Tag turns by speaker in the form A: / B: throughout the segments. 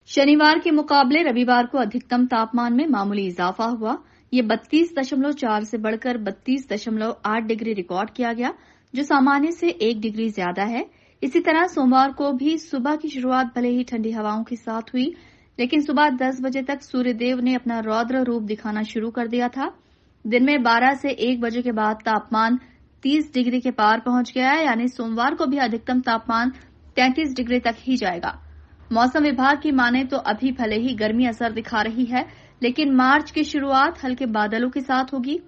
A: शनिवार के मुकाबले रविवार को अधिकतम तापमान में मामूली इजाफा हुआ। ये 32.4 से बढ़कर 32.8 डिग्री रिकॉर्ड किया गया, जो सामान्य से 1 डिग्री ज्यादा है। इसी तरह सोमवार को भी सुबह की शुरुआत भले ही ठंडी हवाओं के साथ हुई, लेकिन सुबह 10 बजे तक सूर्यदेव ने अपना रौद्र रूप दिखाना शुरू कर दिया था। दिन में 12 से 1 बजे के बाद तापमान 30 डिग्री के पार पहुंच गया है, यानी सोमवार को भी अधिकतम तापमान 33 डिग्री तक ही जाएगा। मौसम विभाग की माने तो अभी भले ही गर्मी असर दिखा रही है, लेकिन मार्च की शुरुआत हल्के बादलों के साथ होगी।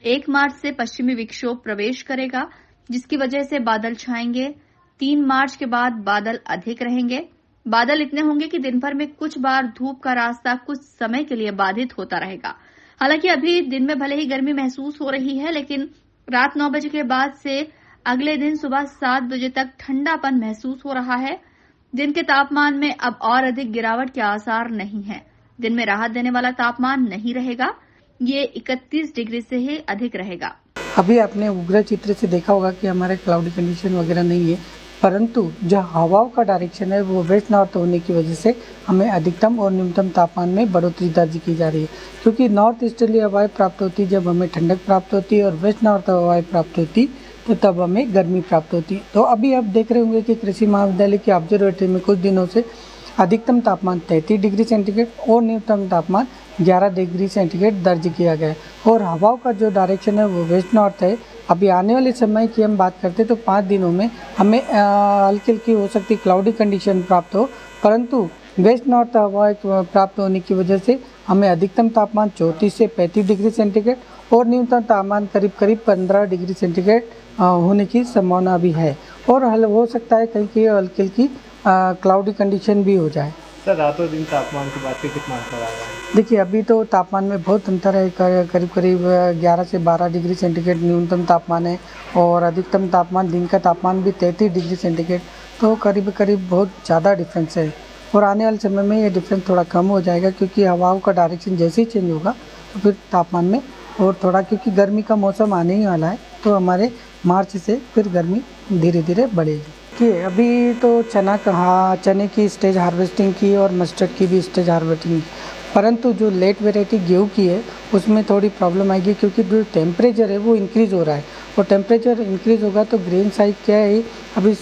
A: 1 मार्च से पश्चिमी विक्षोभ प्रवेश करेगा, जिसकी वजह से बादल छाएंगे। 3 मार्च के बाद बादल अधिक रहेंगे। बादल इतने होंगे कि दिन भर में कुछ बार धूप का रास्ता कुछ समय के लिए बाधित होता रहेगा। हालांकि अभी दिन में भले ही गर्मी महसूस हो रही है, लेकिन रात 9 बजे के बाद से अगले दिन सुबह 7 बजे तक ठंडापन महसूस हो रहा है। दिन के तापमान में अब और अधिक गिरावट के आसार नहीं है। दिन में राहत देने वाला तापमान नहीं रहेगा, ये 31 डिग्री से ही अधिक रहेगा।
B: अभी आपने उग्र चित्र से देखा होगा कि हमारे क्लाउडी कंडीशन वगैरह नहीं है, परंतु जो हवाओं का डायरेक्शन है वो वेस्ट नॉर्थ होने की वजह से हमें अधिकतम और न्यूनतम तापमान में बढ़ोतरी दर्ज की जा रही है। क्योंकि नॉर्थ ईस्टर्ली हवाएं प्राप्त होती, जब हमें ठंडक प्राप्त होती है, और वेस्ट नॉर्थ हवाएं प्राप्त होती तो तब हमें गर्मी प्राप्त होती। तो अभी आप देख रहे होंगे कि कृषि महाविद्यालय की ऑब्जर्वेटरी में कुछ दिनों से अधिकतम तापमान 33 डिग्री सेंटीग्रेड और न्यूनतम तापमान 11 डिग्री सेंटीग्रेड दर्ज किया गया है। और हवाओं का जो डायरेक्शन है वो वेस्ट नॉर्थ है। अभी आने वाले समय की हम बात करते तो 5 दिनों में हमें हल्की हल्की हो सकती क्लाउडी कंडीशन प्राप्त हो, परंतु वेस्ट नॉर्थ हवाएं प्राप्त होने की वजह से हमें अधिकतम तापमान 34 से 35 डिग्री सेंटीग्रेड और न्यूनतम तापमान करीब करीब 15 डिग्री सेंटीग्रेड होने की संभावना भी है। और हल हो सकता है कहीं कहीं हल्की हल्की क्लाउडी कंडीशन भी हो जाए।
C: सर, रातों दिन तापमान की बात कितना अंतर आ रहा है?
B: देखिए, अभी तो तापमान में बहुत अंतर है। करीब करीब 11 से 12 डिग्री सेंटीग्रेड न्यूनतम तापमान है, और अधिकतम तापमान दिन का तापमान भी 33 डिग्री सेंटीग्रेड, तो करीब करीब बहुत ज़्यादा डिफरेंस है। और आने वाले समय में ये डिफरेंस थोड़ा कम हो जाएगा, क्योंकि हवाओं का डायरेक्शन जैसे ही चेंज होगा तो फिर तापमान में और थोड़ा, क्योंकि गर्मी का मौसम आने ही वाला है, तो हमारे मार्च से फिर गर्मी धीरे धीरे बढ़ेगी। कि अभी तो चने की स्टेज हार्वेस्टिंग की और मस्टर्ड की भी स्टेज हार्वेस्टिंग, परंतु जो लेट वेराइटी गेहूँ की है उसमें थोड़ी प्रॉब्लम आएगी, क्योंकि जो टेम्परेचर है वो इंक्रीज़ हो रहा है, और टेम्परेचर इंक्रीज़ होगा तो ग्रेन साइज क्या है, अभी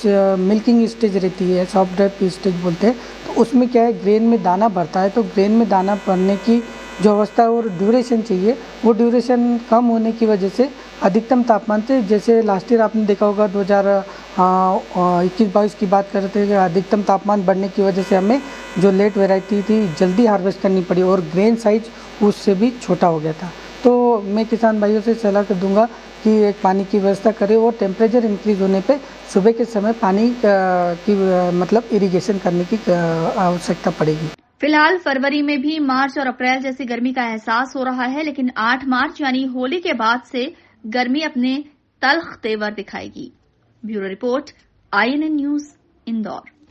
B: मिल्किंग स्टेज रहती है, सॉफ्ट ड्राइप स्टेज बोलते हैं, तो उसमें क्या है ग्रेन में दाना भरता है, तो ग्रेन में दाना भरने की जो अवस्था और ड्यूरेशन चाहिए वो ड्यूरेशन कम होने की वजह से अधिकतम तापमान से, जैसे लास्ट ईयर आपने देखा होगा 2021-22 की बात कर रहे थे, अधिकतम तापमान बढ़ने की वजह से हमें जो लेट वैरायटी थी जल्दी हार्वेस्ट करनी पड़ी और ग्रेन साइज उससे भी छोटा हो गया था। तो मैं किसान भाइयों से सलाह कर दूंगा कि एक पानी की व्यवस्था करें, और टेम्परेचर इंक्रीज होने पे सुबह के समय पानी की मतलब इरिगेशन करने की आवश्यकता पड़ेगी।
A: फिलहाल फरवरी में भी मार्च और अप्रैल जैसी गर्मी का एहसास हो रहा है, लेकिन 8 मार्च यानी होली के बाद से गर्मी अपने तल्ख तेवर दिखाएगी। Bureau report, INN news, Indore.